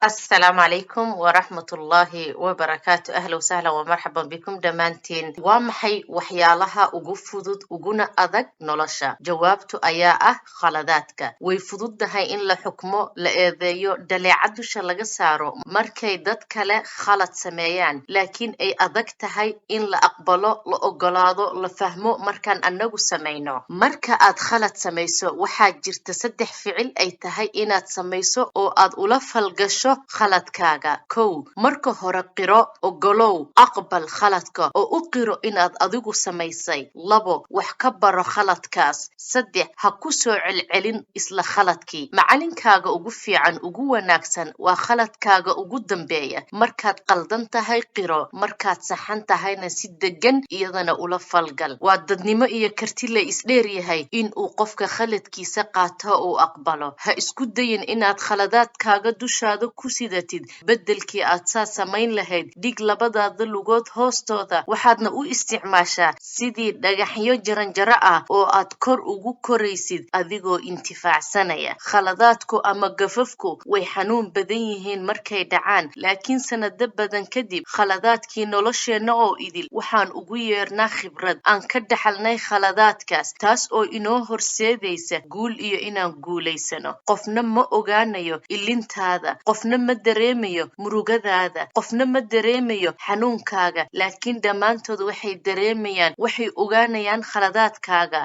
السلام عليكم ورحمة الله وبركاته. أهلا وسهلا ومرحبا بكم دمانتين. ومحي وحيالها ugu fudud uguna adag nolosha. Jawaabtu ayaa ah khaladaadka. Way fududahay in la xukmo, la eedeeyo, dhaleecad dusha laga saaro markay dad kale khalad sameeyaan, laakiin ay adag tahay in la aqbalo, la ogolaado, la fahmo markaan anagu sameyno. Marka aad khalad sameyso, waxaa jirta saddex ficil ay tahay inaad sameyso oo aad ula falgasho khaladkaaga. Kow, marka hore qiro, ogolow, aqbal khaladka oo u qiro inaad adigu samaysay. Labo, wax ka baro khaladkaas. Saddex, ha ku soo celcelin isla khaladkii. Macalinkaaga ugu fiican, ugu wanaagsan waa khaladkaaga ugu dambeeya. Markaad qaldan tahay qiro, markaad saxan tahayna si degan iyadana ula falgal. Waa dadnimo iyo karti la isdheer yahay in uu qofka khaladkiisa qaato oo aqbalo. Ha isku dayin inaad khaladaadkaaga dushaada ku sidatid beddelkii aad saa samayn lahayd. Dhig labadaada lugood hoostooda, waxaadna u isticmaashaa sidii dhagaxyo jaranjaro ah oo aad kor ugu koraysid adigoo intifaacsanaya. Khaladaadku ama gafafku way xanuun badan yihiin markay dhacaan, laakiin sanado badan kadib khaladaadkii nolosheenna oo idil waxaan ugu yeernaa khibrad aan ka dhaxalnay khaladaadkaas, taas oo inoo horseedaysa guul iyo inaan guulaysano. Qofna ma ogaanayo ilintaada, qofna ma dareemayo murugadaada, qofna ma dareemayo xanuunkaaga, laakiin dhammaantood waxay dareemayaan, waxay ogaanayaan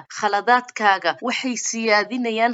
khaladaadkaaga waxay siyaadinayaan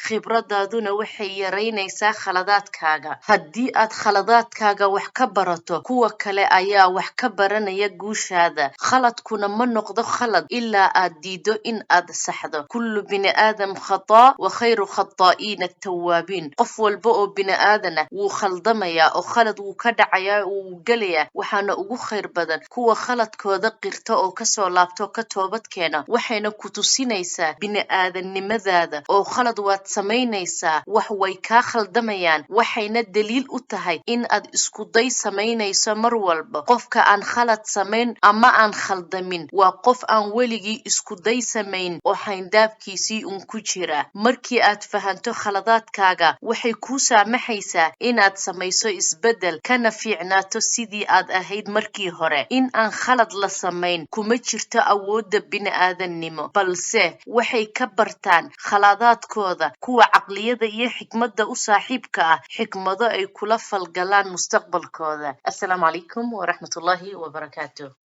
khibradaaduna waxay yaraynaysaa khaladaadkaaga. Haddii aad khaladaadkaaga wax ka barato, kuwa kale ayaa wax ka baranaya guushaada. Khaladkuna ma noqdo khalad ilaa aad diido in aad saxdo. Kullu bini aadam khataa wa khayru khataa'iina at-tawwaabiin. Qof walba oo bini aadana wuu khaldamayaa oo khalad wuu ka dhacayaa wuu gelayaa, waxaana ugu khayr badan kuwa khaladkooda qirta oo kasoo laabto ka toobad keena. Waxayna ku tusinaysaa bini aadannimadaada oo khalad waad samaynaysaa, wax way kaa khaldamayaan, waxayna daliil u tahay in aad isku day samaynayso mar walba. Qofka aan khalad samayn ama aan khaldamin waa qof aan weligii isku day samayn oo xayndaabkiisii ku jira. Markii aad fahanto khaladaadkaaga, waxay kuu saamaxaysaa inaad samayso isbeddel kana fiicnaato sidii aad ahayd markii hore. In aan khalad la samayn kuma jirto awoodda bini aadannimo, balse waxay ka bartaan khaladaadkooda kuwa caqliyada iyo xikmadda u saaxiibka ah, xikmado ay kula falgalaan mustaqbalkooda. Assalaamu calaykum waraxmatullaahi wabarakaatuh.